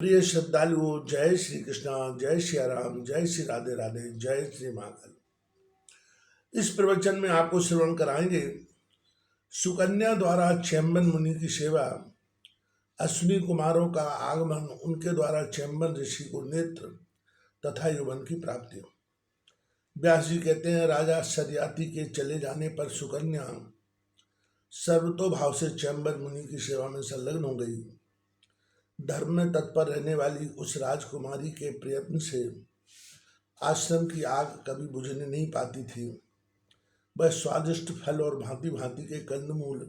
प्रिय श्रद्धालुओं, जय श्री कृष्णा, जय श्री राम, जय श्री राधे राधे, जय श्री महाकाल। इस प्रवचन में आपको श्रवण कराएंगे सुकन्या द्वारा चैम्बन मुनि की सेवा, अश्विनी कुमारों का आगमन, उनके द्वारा चैम्बन ऋषि को नेत्र तथा यौवन की प्राप्ति। व्यास जी कहते हैं, राजा सरियाती के चले जाने पर सुकन्या सर्वतोभाव से चैम्बन मुनि की सेवा में संलग्न हो गई। धर्म में तत्पर रहने वाली उस राजकुमारी के प्रयत्न से आश्रम की आग कभी बुझने नहीं पाती थी। वह स्वादिष्ट फल और भांति भांति के कंदमूल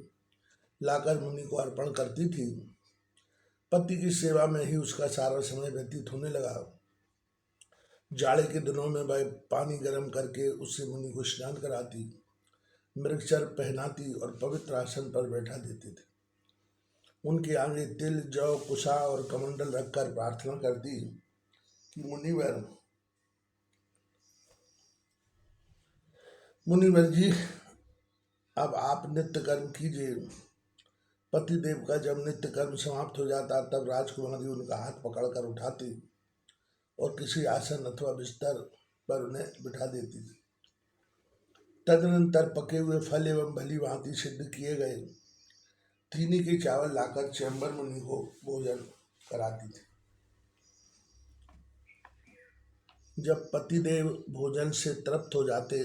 लाकर मुनि को अर्पण करती थी। पति की सेवा में ही उसका सारा समय व्यतीत होने लगा। जाड़े के दिनों में वह पानी गर्म करके उससे मुनि को स्नान कराती, मृगचर पहनाती और पवित्र आसन पर बैठा देती थी। उनके आगे तिल, जौ, कुशा और कमंडल रखकर प्रार्थना करती कि मुनिवर जी, अब आप नित्य कर्म कीजिए। पतिदेव का जब नित्य कर्म समाप्त हो जाता तब राजकुमारी उनका हाथ पकड़कर उठाती और किसी आसन अथवा बिस्तर पर उन्हें बिठा देती थी। तदनंतर पके हुए फल एवं भली भांति सिद्ध किए गए चीनी के चावल लाकर चैम्बर मुनि को भोजन कराती थी। जब पतिदेव भोजन से तृप्त हो जाते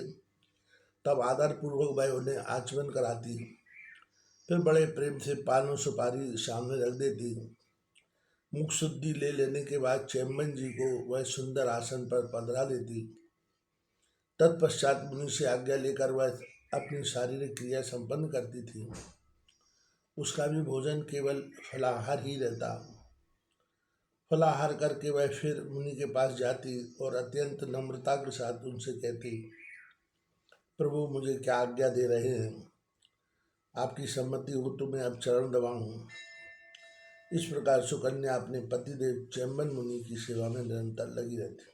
तब आदर पूर्वक वह उन्हें आचमन कराती, फिर बड़े प्रेम से पान सुपारी सामने रख देती। मुख शुद्धि ले लेने के बाद चैम्बन जी को वह सुंदर आसन पर पधरा देती। तत्पश्चात मुनि से आज्ञा लेकर वह अपनी शारीरिक क्रिया संपन्न करती थी। उसका भी भोजन केवल फलाहार ही रहता। फलाहार करके वह फिर मुनि के पास जाती और अत्यंत नम्रता के साथ उनसे कहती, प्रभु मुझे क्या आज्ञा दे रहे हैं? आपकी सम्मति हो तो मैं अब चरण दबाऊं। इस प्रकार सुकन्या अपने पतिदेव चैम्बन मुनि की सेवा में निरंतर लगी रहती।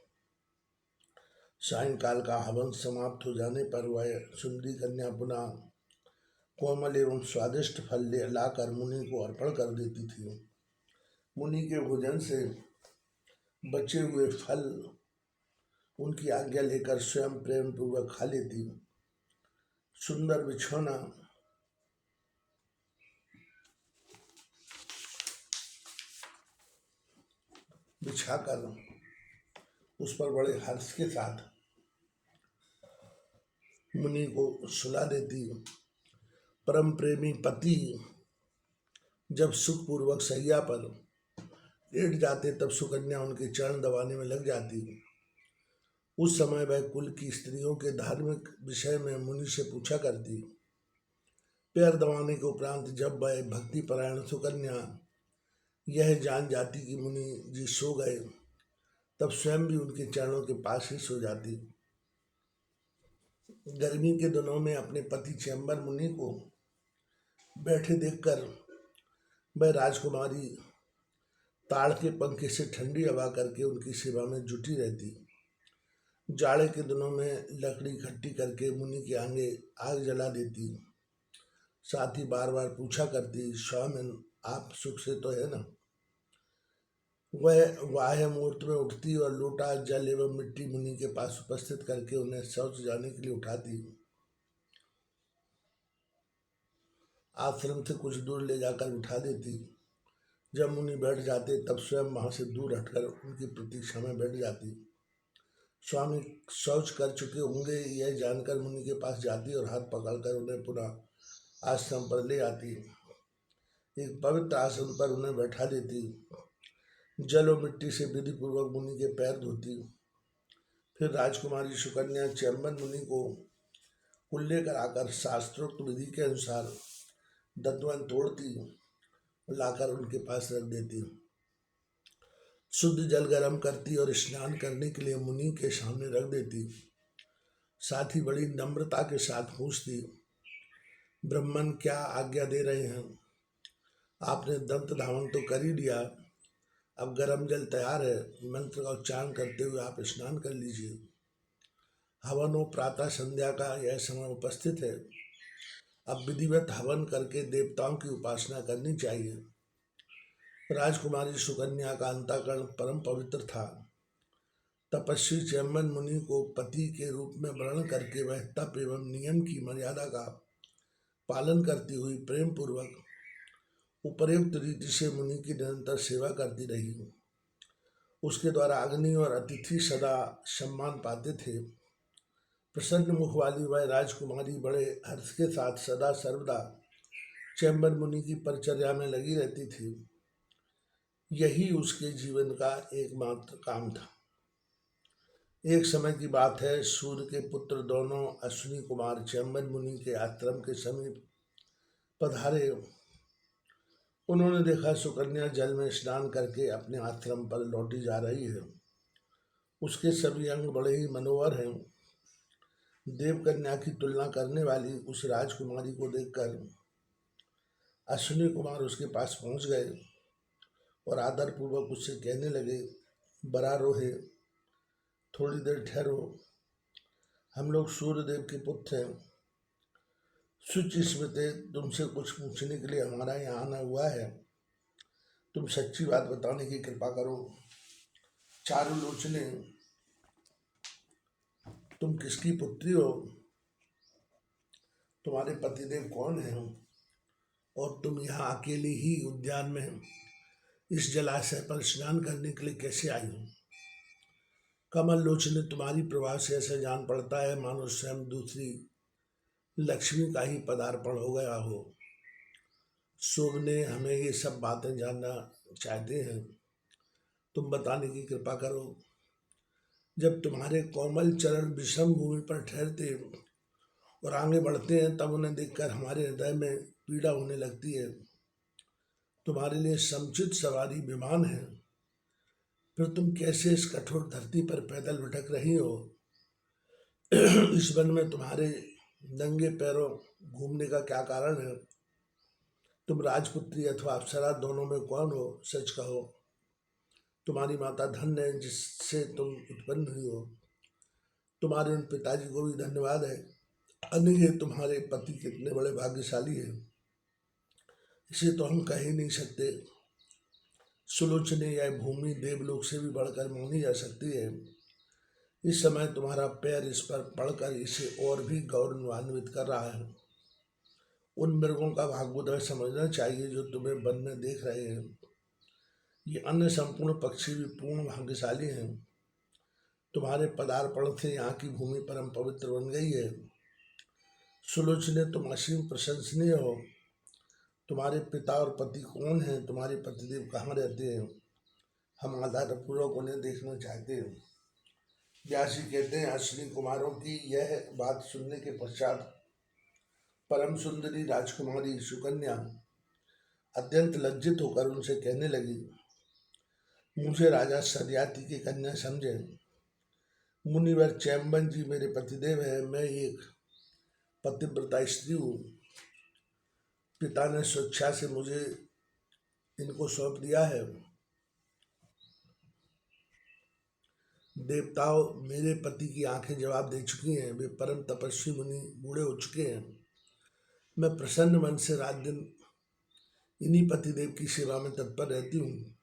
सायंकाल का हवन समाप्त हो जाने पर वह सुंदरी कन्या पुनः कोमल एवं स्वादिष्ट फल लाकर मुनि को अर्पण कर देती थी। मुनि के भोजन से बचे हुए फल उनकी आज्ञा लेकर स्वयं प्रेम पूर्वक खा लेती। सुंदर बिछौना बिछाकर उस पर बड़े हर्ष के साथ मुनि को सुला देती। परम प्रेमी पति जब सुखपूर्वक सैया पर लेट जाते तब सुकन्या उनके चरण दबाने में लग जाती। उस समय वह कुल की स्त्रियों के धार्मिक विषय में मुनि से पूछा करती। पैर दबाने के उपरांत जब वह भक्ति परायण सुकन्या यह जान जाती कि मुनि जी सो गए तब स्वयं भी उनके चरणों के पास ही सो जाती। गर्मी के दिनों में अपने पति चैम्बर मुनि को बैठे देखकर वह राजकुमारी ताड़ के पंखे से ठंडी हवा करके उनकी सेवा में जुटी रहती। जाड़े के दिनों में लकड़ी इकट्ठी करके मुनि के आगे आग जला देती। साथ ही बार बार पूछा करती, स्वामिन आप सुख से तो है ना? वह वाह्य मुहूर्त में उठती और लोटा जल एवं मिट्टी मुनि के पास उपस्थित करके उन्हें शौच जाने के लिए उठाती। आश्रम से कुछ दूर ले जाकर उठा देती। जब मुनि बैठ जाते तब स्वयं वहां से दूर हटकर उनकी प्रतीक्षा में बैठ जाती। स्वामी शौच कर चुके होंगे यह जानकर मुनि के पास जाती और हाथ पकड़कर उन्हें पुनः आश्रम पर ले आती। एक पवित्र आसन पर उन्हें बैठा देती। जल और मिट्टी से विधि पूर्वक मुनि के पैर धोती। फिर राजकुमारी सुकन्या चैम्बन मुनि को कुल लेकर आकर शास्त्रोक्त विधि के अनुसार दंतवन तोड़ती, लाकर उनके पास रख देती। शुद्ध जल गर्म करती और स्नान करने के लिए मुनि के सामने रख देती। साथ ही बड़ी नम्रता के साथ पूछती, ब्रह्मन क्या आज्ञा दे रहे हैं? आपने दंत धावन तो कर ही लिया, अब गर्म जल तैयार है। मंत्र का उच्चारण करते हुए आप स्नान कर लीजिए। हवन और प्रातः संध्या का यह समय उपस्थित है। अब विधिवत हवन करके देवताओं की उपासना करनी चाहिए। राजकुमारी सुकन्या का अंतःकरण परम पवित्र था। तपस्वी चेम्बन मुनि को पति के रूप में वर्ण करके वह तप एवं नियम की मर्यादा का पालन करती हुई प्रेम पूर्वक उपर्युक्त रीति से मुनि की निरंतर सेवा करती रही। उसके द्वारा अग्नि और अतिथि सदा सम्मान पाते थे। प्रसन्न मुख वाली वह राजकुमारी बड़े हर्ष के साथ सदा सर्वदा चेम्बन मुनि की परिचर्या में लगी रहती थी। यही उसके जीवन का एकमात्र काम था। एक समय की बात है, सूर्य के पुत्र दोनों अश्विनी कुमार चेम्बन मुनि के आश्रम के समीप पधारे। उन्होंने देखा सुकन्या जल में स्नान करके अपने आश्रम पर लौटी जा रही है। उसके सभी अंग बड़े ही मनोहर हैं। देवकन्या की तुलना करने वाली उस राजकुमारी को देखकर अश्विनी कुमार उसके पास पहुंच गए और आदरपूर्वक उससे कहने लगे, बरारोहे, थोड़ी देर ठहरो, हम लोग सूर्यदेव के पुत्र हैं। सुचिस्मृते, तुमसे कुछ पूछने के लिए हमारा यहाँ आना हुआ है। तुम सच्ची बात बताने की कृपा करो। चारुलोचने, तुम किसकी पुत्री हो? तुम्हारे पतिदेव कौन हैं? और तुम यहाँ अकेली ही उद्यान में इस जलाशय पर स्नान करने के लिए कैसे आई हो? कमल लोचने, तुम्हारी प्रभाव से ऐसा जान पड़ता है मानो स्वयं दूसरी लक्ष्मी का ही पदार्पण हो गया हो। शोभने, हमें ये सब बातें जानना चाहते हैं, तुम बताने की कृपा करो। जब तुम्हारे कोमल चरण विषम भूमि पर ठहरते और आगे बढ़ते हैं तब उन्हें देखकर हमारे हृदय में पीड़ा होने लगती है। तुम्हारे लिए समुचित सवारी विमान है, फिर तुम कैसे इस कठोर धरती पर पैदल भटक रही हो? इस वन में तुम्हारे नंगे पैरों घूमने का क्या कारण है? तुम राजपुत्री अथवा अप्सरा दोनों में कौन हो? सच कहो। तुम्हारी माता धन्य है जिससे तुम उत्पन्न हुई हो। तुम्हारे उन पिताजी को भी धन्यवाद है। अन्य तुम्हारे पति कितने बड़े भाग्यशाली हैं, इसे तो हम कह ही नहीं सकते। सुलोचने, यह भूमि देवलोक से भी बढ़कर मानी जा सकती है। इस समय तुम्हारा पैर इस पर पड़कर इसे और भी गौरवान्वित कर रहा है। उन मृगों का भाग्योदय समझना चाहिए जो तुम्हें वन में देख रहे हैं। ये अन्य संपूर्ण पक्षी भी पूर्ण भाग्यशाली हैं। तुम्हारे पदार्पण से यहाँ की भूमि परम पवित्र बन गई है। सुलोचने, तुम असीम प्रशंसनीय हो। तुम्हारे पिता और पति कौन हैं? तुम्हारे पतिदेव कहाँ रहते हैं? हम आदरपूर्वक उन्हें देखना चाहते हैं। व्यास जी कहते हैं, अश्विनी कुमारों की यह बात सुनने के पश्चात परम सुंदरी राजकुमारी सुकन्या अत्यंत लज्जित होकर उनसे कहने लगी, मुझे राजा सरियाती की कन्या समझे। मुनिवर चेम्बन जी मेरे पतिदेव है। मैं एक पतिव्रता स्त्री हूँ। पिता ने स्वेच्छा से मुझे इनको सौंप दिया है। देवताओं, मेरे पति की आंखें जवाब दे चुकी हैं। वे परम तपस्वी मुनि बूढ़े हो चुके हैं। मैं प्रसन्न मन से रात दिन इन्हीं पतिदेव की सेवा में तत्पर रहती हूँ।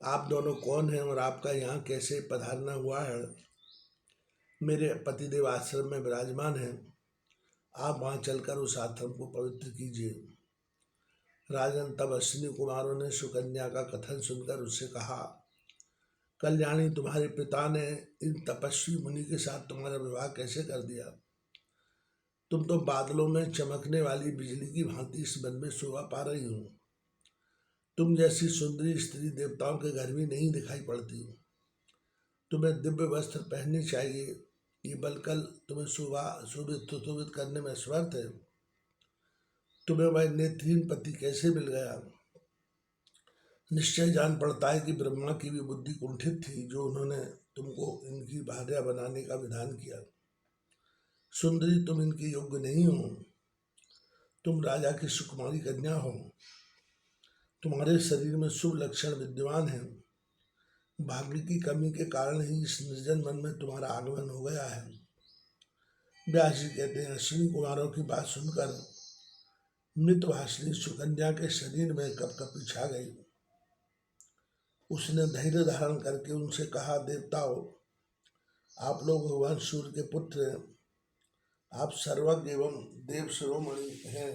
आप दोनों कौन हैं और आपका यहाँ कैसे पधारना हुआ है? मेरे पतिदेव आश्रम में विराजमान हैं। आप वहाँ चलकर उस आश्रम को पवित्र कीजिए। राजन, तब अश्विनी कुमारों ने सुकन्या का कथन सुनकर उससे कहा, कल्याणी, तुम्हारे पिता ने इन तपस्वी मुनि के साथ तुम्हारा विवाह कैसे कर दिया? तुम तो बादलों में चमकने वाली बिजली की भांति इस वन में शोभा पा रही हो। तुम जैसी सुंदरी स्त्री देवताओं के घर में नहीं दिखाई पड़ती। तुम्हें दिव्य वस्त्र पहनने चाहिए। ये बलकल तुम्हें शोभित सुशोभित करने में समर्थ है। तुम्हें वह नेत्रहीन पति कैसे मिल गया? निश्चय जान पड़ता है कि ब्रह्मा की भी बुद्धि कुंठित थी जो उन्होंने तुमको इनकी भार्या बनाने का विधान किया। सुंदरी, तुम इनके योग्य नहीं हो। तुम राजा की सुकुमारी कन्या हो। तुम्हारे शरीर में शुभ लक्षण विद्यमान हैं। भाग्य की कमी के कारण ही इस निर्जन वन में तुम्हारा आगमन हो गया है। व्यास जी कहते हैं, अश्विनी कुमारों की बात सुनकर मृतभाषिणी सुकन्या के शरीर में कपकपी छा गई। उसने धैर्य धारण करके उनसे कहा, देवताओं, आप लोग भगवान सूर्य के पुत्र हैं, आप सर्वज्ञ एवं देव शिरोमणि हैं।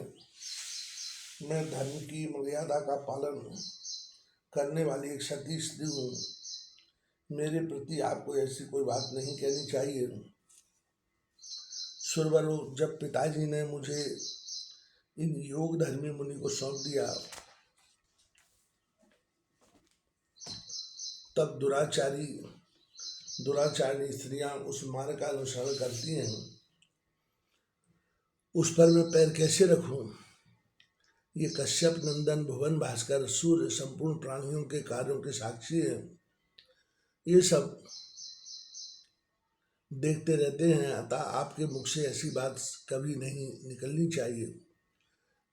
मैं धर्म की मर्यादा का पालन करने वाली एक सती स्त्री हूँ। मेरे प्रति आपको ऐसी कोई बात नहीं कहनी चाहिए। सुरवरों, जब पिताजी ने मुझे इन योग धर्मी मुनि को सौंप दिया, तब दुराचारी स्त्रियां उस मार्ग का अनुसरण करती हैं। उस पर मैं पैर कैसे रखूं? ये कश्यप नंदन भुवन भास्कर सूर्य संपूर्ण प्राणियों के कार्यों के साक्षी हैं। ये सब देखते रहते हैं, अतः आपके मुख से ऐसी बात कभी नहीं निकलनी चाहिए।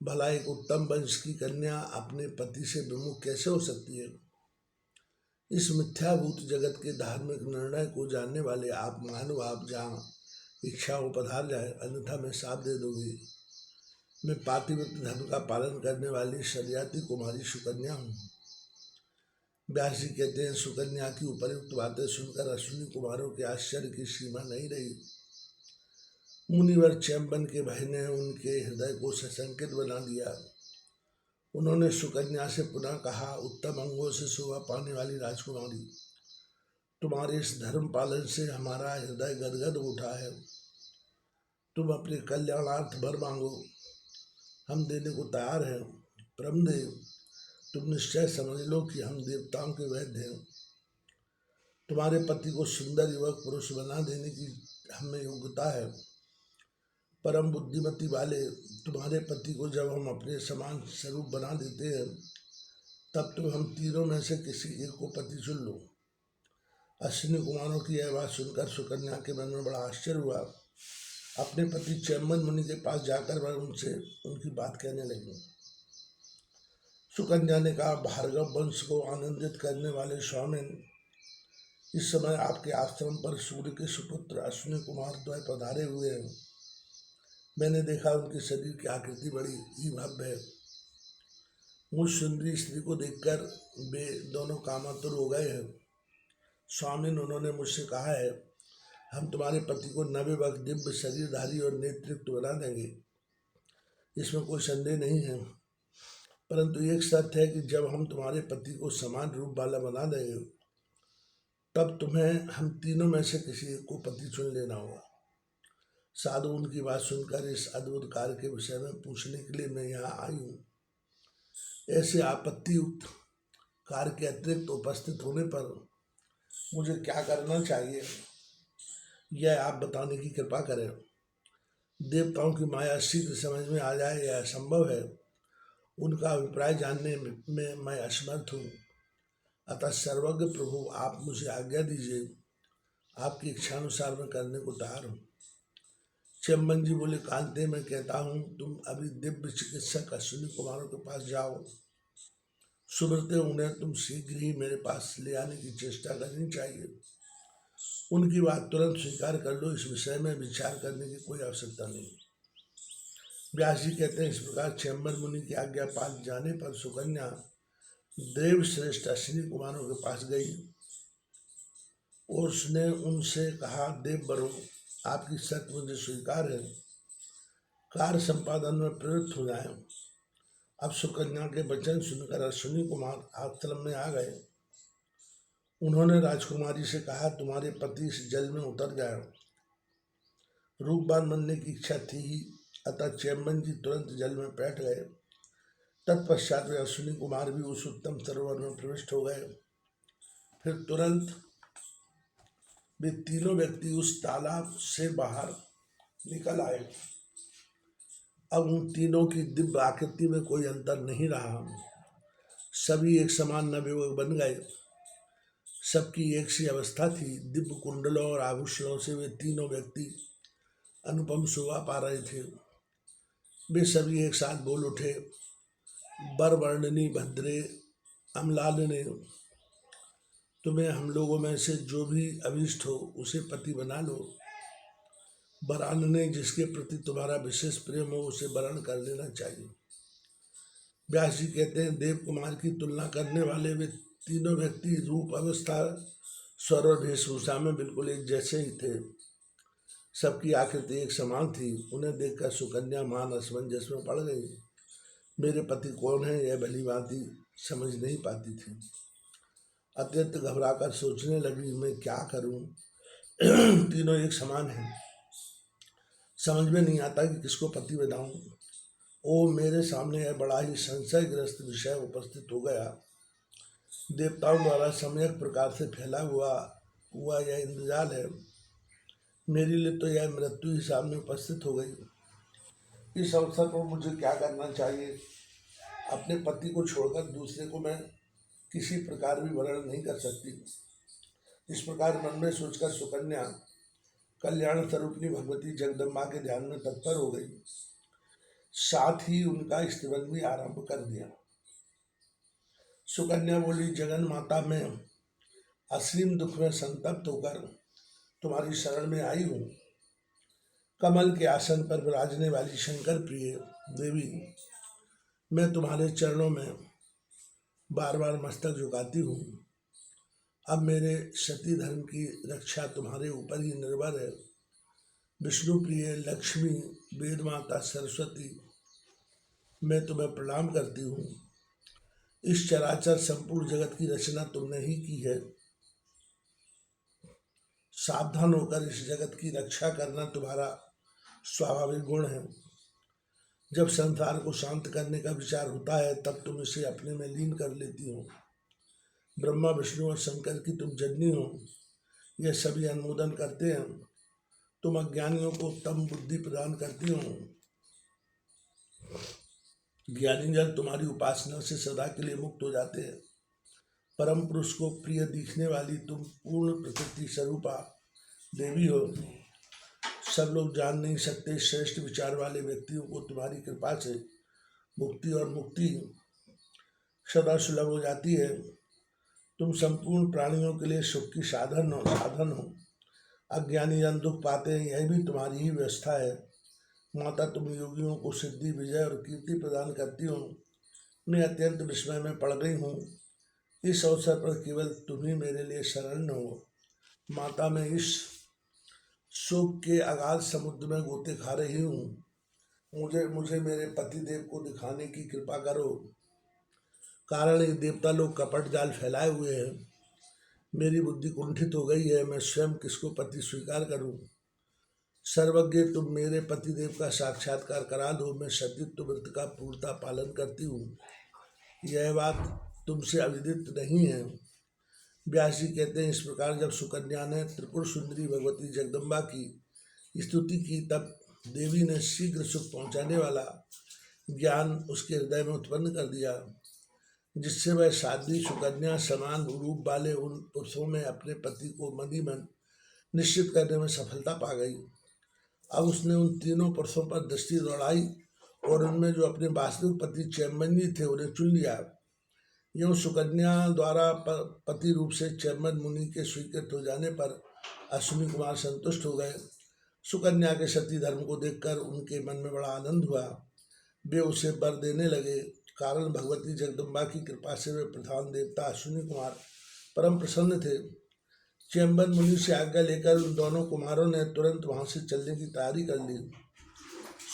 भला एक उत्तम वंश की कन्या अपने पति से विमुख कैसे हो सकती है? इस मिथ्याभूत जगत के धार्मिक निर्णय को जानने वाले आप मानव, आप जहाँ इच्छा हो पधार जाए, अन्यथा मैं साथ दे दूंगी। मैं पातिव्रत्य धर्म का पालन करने वाली शर्याती कुमारी सुकन्या हूँ। व्यास जी कहते हैं, सुकन्या की उपयुक्त बातें सुनकर अश्विनी कुमारों के आश्चर्य की सीमा नहीं रही। मुनिवर चैम्बन के भय ने उनके हृदय को सशंकित बना दिया। उन्होंने सुकन्या से पुनः कहा, उत्तम अंगों से शोभा पाने वाली राजकुमारी, तुम्हारे इस धर्म पालन से हमारा हृदय गदगद उठा है। तुम अपने कल्याणार्थ वर मांगो, हम देने को तैयार हैं। ब्रह्मदेव, तुम निश्चय समझ लो कि हम देवताओं के वैद्य हैं। तुम्हारे पति को सुंदर युवक पुरुष बना देने की हमें योग्यता है। परम बुद्धिमती वाले तुम्हारे पति को जब हम अपने समान स्वरूप बना देते हैं, तब तुम हम तीनों में से किसी एक को पति चुन लो। अश्विनी कुमारों की यह बात सुनकर सुकन्या के मन में बड़ा आश्चर्य हुआ। अपने पति चैम्बन मुनि के पास जाकर वह उनसे उनकी बात कहने लगी। सुकन्या ने कहा, भार्गव वंश को आनंदित करने वाले स्वामिन, इस समय आपके आश्रम पर सूर्य के सुपुत्र अश्विनी कुमार द्वय पधारे हुए हैं। मैंने देखा उनके शरीर की आकृति बड़ी ही भव्य है। मुझ सुंदरी स्त्री को देखकर वे दोनों कामातुर हो गए हैं। स्वामिन, उन्होंने मुझसे कहा है, हम तुम्हारे पति को नवयुवक दिव्य शरीरधारी और नेतृत्व बना देंगे। इसमें कोई संदेह नहीं है, परंतु एक शर्त है कि जब हम तुम्हारे पति को समान रूप वाला बना देंगे, तब तुम्हें हम तीनों में से किसी एक को पति चुन लेना होगा। साधु, उनकी बात सुनकर इस अद्भुत कार्य के विषय में पूछने के लिए मैं यहाँ आई हूँ। ऐसे आपत्तियुक्त कार्य के अतिरिक्त उपस्थित होने पर मुझे क्या करना चाहिए, यह आप बताने की कृपा करें। देवताओं की माया शीघ्र समझ में आ जाए, यह असंभव है। उनका अभिप्राय जानने में मैं असमर्थ हूँ। अतः सर्वज्ञ प्रभु, आप मुझे आज्ञा दीजिए। आपकी इच्छानुसार मैं करने को तैयार हूँ। चैम्बन जी बोले, कांते, मैं कहता हूँ तुम अभी दिव्य चिकित्सक अश्विनी कुमारों के पास जाओ। सुब्रते, उन्हें तुम शीघ्र ही मेरे पास ले आने की चेष्टा करनी चाहिए। उनकी बात तुरंत स्वीकार कर लो, इस विषय में विचार करने की कोई आवश्यकता नहीं। व्यास जी कहते हैं, इस प्रकार चैम्बर मुनि की आज्ञा पाल जाने पर सुकन्या देव श्रेष्ठ अश्विनी कुमारों के पास गई और उसने उनसे कहा, देव बरो, आपकी शर्त मुझे स्वीकार है। कार्य संपादन में प्रवृत्त हो जाए। अब सुकन्या के वचन सुनकर अश्विनी कुमार आश्रम में आ गए। उन्होंने राजकुमारी से कहा, तुम्हारे पति इस जल में उतर जाए। रूपवान बनने की इच्छा थी ही, अतः चैम्बन जी तुरंत जल में बैठ गए। तत्पश्चात वे अश्विनी कुमार भी उस उत्तम सरोवर में प्रविष्ट हो गए। फिर तुरंत वे तीनों व्यक्ति उस तालाब से बाहर निकल आए। अब उन तीनों की दिव्य आकृति में कोई अंतर नहीं रहा। सभी एक समान नवयुवक बन गए। सबकी एक सी अवस्था थी। दिव्य कुंडलों और आभूषणों से वे तीनों व्यक्ति अनुपम शोभा पा रहे थे। वे सभी एक साथ बोल उठे, बरवर्णनी भद्रे अम्लालिने, तुम्हें हम लोगों में से जो भी अभिष्ट हो उसे पति बना लो। वरानने, जिसके प्रति तुम्हारा विशेष प्रेम हो उसे वरण कर लेना चाहिए। व्यास जी कहते हैं, देव कुमार की तुलना करने वाले वे तीनों व्यक्ति रूप, अवस्था, स्वर और वेशभूषा में बिल्कुल एक जैसे ही थे। सबकी आकृति एक समान थी। उन्हें देखकर सुकन्या मान असमंजस में पड़ गई। मेरे पति कौन है यह भली भांति समझ नहीं पाती थी। अत्यंत घबराकर सोचने लगी, मैं क्या करूं? तीनों एक समान हैं, समझ में नहीं आता कि किसको पति बनाऊं। ओ, मेरे सामने यह बड़ा ही संशयग्रस्त विषय उपस्थित हो गया। देवताओं द्वारा सम्यक प्रकार से फैला हुआ यह इंद्रजाल है। मेरे लिए तो यह मृत्यु ही सामने उपस्थित हो गई। इस अवसर पर मुझे क्या करना चाहिए? अपने पति को छोड़कर दूसरे को मैं किसी प्रकार भी वर्ण नहीं कर सकती। इस प्रकार मन में सोचकर सुकन्या कल्याण स्वरूपिणी भगवती जगदम्बा के ध्यान में तत्पर हो गई। साथ ही उनका स्तवन भी आरंभ कर दिया। सुकन्या बोली, जगन माता, मैं असीम दुख में संतप्त होकर तुम्हारी शरण में आई हूँ। कमल के आसन पर विराजने वाली शंकर प्रिय देवी, मैं तुम्हारे चरणों में बार बार मस्तक झुकाती हूँ। अब मेरे सती धर्म की रक्षा तुम्हारे ऊपर ही निर्भर है। विष्णु प्रिय लक्ष्मी, वेद माता सरस्वती, मैं तुम्हें प्रणाम करती हूँ। इस चराचर संपूर्ण जगत की रचना तुमने ही की है। सावधान होकर इस जगत की रक्षा करना तुम्हारा स्वाभाविक गुण है। जब संसार को शांत करने का विचार होता है तब तुम इसे अपने में लीन कर लेती हो। ब्रह्मा, विष्णु और शंकर की तुम जननी हो, यह सभी अनुमोदन करते हैं। तुम अज्ञानियों को उत्तम बुद्धि प्रदान करती हो। ज्ञानी जन तुम्हारी उपासना से सदा के लिए मुक्त हो जाते हैं। परम पुरुष को प्रिय दिखने वाली तुम पूर्ण प्रकृति स्वरूपा देवी हो। सब लोग जान नहीं सकते, श्रेष्ठ विचार वाले व्यक्तियों को तुम्हारी कृपा से मुक्ति और मुक्ति सदा सुलभ हो जाती है। तुम संपूर्ण प्राणियों के लिए सुख की साधन हो। अज्ञानी जन दुख पाते हैं, यह भी तुम्हारी ही व्यवस्था है। माता, तुम योगियों को सिद्धि, विजय और कीर्ति प्रदान करती हो। मैं अत्यंत विस्मय में पड़ गई हूँ। इस अवसर पर केवल तुम ही मेरे लिए शरण हो। माता, मैं इस शोक के अगाध समुद्र में गोते खा रही हूँ। मुझे मेरे पतिदेव को दिखाने की कृपा करो। कारण ये देवता लोग कपट जाल फैलाए हुए हैं। मेरी बुद्धि कुंठित हो गई है। मैं स्वयं किसको पति स्वीकार करूं? सर्वज्ञ, तुम मेरे पतिदेव का साक्षात्कार करा दो। मैं सतीत्व व्रत का पूर्णता पालन करती हूँ। यह बात तुमसे अविदित नहीं है। व्यास जी कहते हैं, इस प्रकार जब सुकन्या ने त्रिपुर सुंदरी भगवती जगदम्बा की स्तुति की तब देवी ने शीघ्र सुख पहुँचाने वाला ज्ञान उसके हृदय में उत्पन्न कर दिया, जिससे वह साध्वी सुकन्या समान रूप वाले उन पुरुषों में अपने पति को मदिमन निश्चित करने में सफलता पा गई। अब उसने उन तीनों पुरुषों पर दृष्टि दौड़ाई और उनमें जो अपने वास्तविक पति चैम्बन जी थे उन्हें चुन लिया। यूँ सुकन्या द्वारा पति रूप से चैम्बन मुनि के स्वीकृत हो जाने पर अश्विनी कुमार संतुष्ट हो गए। सुकन्या के सती धर्म को देखकर उनके मन में बड़ा आनंद हुआ। वे उसे वर देने लगे। कारण भगवती जगदम्बा की कृपा से वे प्रधान देवता अश्विनी कुमार परम प्रसन्न थे। चैम्बन मुनि से आज्ञा लेकर उन दोनों कुमारों ने तुरंत वहां से चलने की तैयारी कर ली।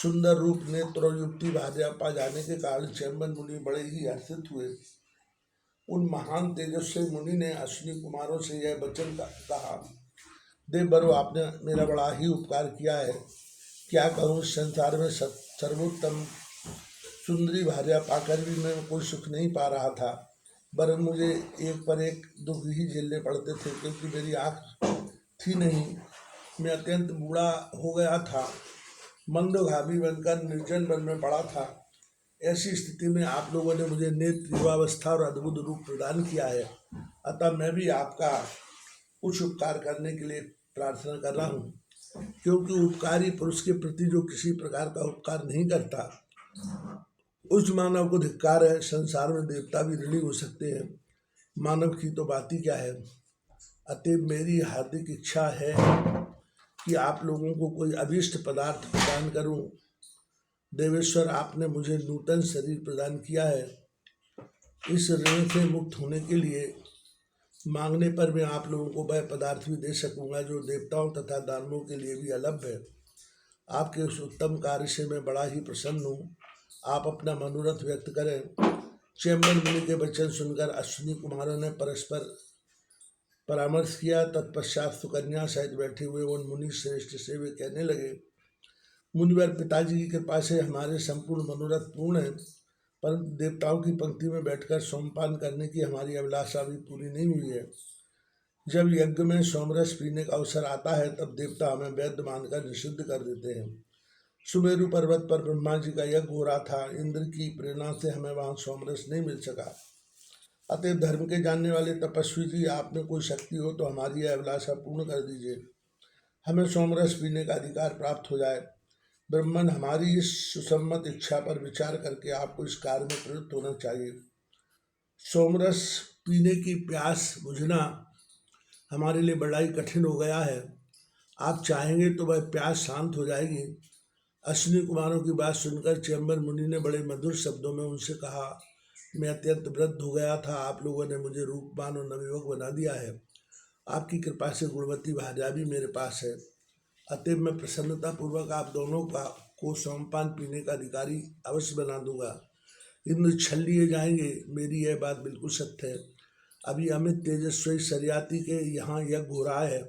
सुंदर रूप, नेत्र और युक्ति भार्या पा जाने के कारण चैम्बन मुनि बड़े ही हर्षित हुए। उन महान तेजस्वी मुनि ने अश्विनी कुमारों से यह वचन कहा, देववरों, आपने मेरा बड़ा ही उपकार किया है। क्या कहूँ, संसार में सर्वोत्तम सुंदरी भार्या पाकर भी मैं कोई सुख नहीं पा रहा था, वरन मुझे एक पर एक दुख ही झेलने पड़ते थे, क्योंकि मेरी आँख थी नहीं। मैं अत्यंत बूढ़ा हो गया था, मंदभागी बनकर निर्जन वन में पड़ा था। ऐसी स्थिति में आप लोगों ने मुझे नेत्र, युवावस्था और अद्भुत रूप प्रदान किया है। अतः मैं भी आपका कुछ उपकार करने के लिए प्रार्थना कर रहा हूँ, क्योंकि उपकारी पुरुष के प्रति जो किसी प्रकार का उपकार नहीं करता उस मानव को धिक्कार है। संसार में देवता भी ऋणी हो सकते हैं, मानव की तो बात ही क्या है। अतएव मेरी हार्दिक इच्छा है कि आप लोगों को कोई अभीष्ट पदार्थ प्रदान करूं। देवेश्वर, आपने मुझे नूतन शरीर प्रदान किया है, इस ऋण से मुक्त होने के लिए मांगने पर मैं आप लोगों को वह पदार्थ भी दे सकूंगा जो देवताओं तथा दानवों के लिए भी अलभ्य है। आपके उस उत्तम कार्य से मैं बड़ा ही प्रसन्न हूँ। आप अपना मनोरथ व्यक्त करें। चेम्बर मुनि के वचन सुनकर अश्विनी कुमारों ने परस्पर परामर्श किया। तत्पश्चात सुकन्या सहित बैठे हुए उन मुनि श्रेष्ठ से वे कहने लगे, मुनिवर, पिताजी की कृपा से हमारे संपूर्ण मनोरथ पूर्ण है, परंतु देवताओं की पंक्ति में बैठकर सोमपान करने की हमारी अभिलाषा अभी पूरी नहीं हुई है। जब यज्ञ में सोमरस पीने का अवसर आता है तब देवता हमें वैध मानकर निषिद्ध कर देते हैं। सुमेरु पर्वत पर ब्रह्मा जी का यज्ञ हो रहा था। इंद्र की प्रेरणा से हमें वहां सोमरस नहीं मिल सका। अतएव धर्म के जानने वाले तपस्वी जी, आप में कोई शक्ति हो तो हमारी यह अभिलाषा पूर्ण कर दीजिए, हमें सोमरस पीने का अधिकार प्राप्त हो जाए। ब्रह्मन, हमारी इस सुसम्मत इच्छा पर विचार करके आपको इस कार्य में प्रवृत्त होना चाहिए। सोमरस पीने की प्यास बुझना हमारे लिए बड़ा ही कठिन हो गया है। आप चाहेंगे तो वह प्यास शांत हो जाएगी। अश्विनी कुमारों की बात सुनकर चेम्बर मुनि ने बड़े मधुर शब्दों में उनसे कहा, मैं अत्यंत वृद्ध हो गया था, आप लोगों ने मुझे रूपवान और नवयुवक बना दिया है। आपकी कृपा से गुणवती भार्या भी मेरे पास है। अतएव मैं प्रसन्नता पूर्वक आप दोनों को सोमपान पीने का अधिकारी अवश्य बना दूंगा। इंद्र छल लिए जाएंगे, मेरी यह बात बिल्कुल सत्य है। अभी अमित तेजस्वी शरियाती के यहाँ यज्ञ हो रहा है।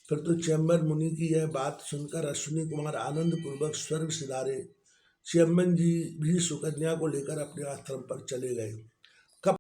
फिर तो चेम्बर मुनि की यह बात सुनकर अश्विनी कुमार आनंद पूर्वक स्वर्ग सिधारे। चेम्बन जी भी सुकन्या को लेकर अपने आश्रम पर चले गए।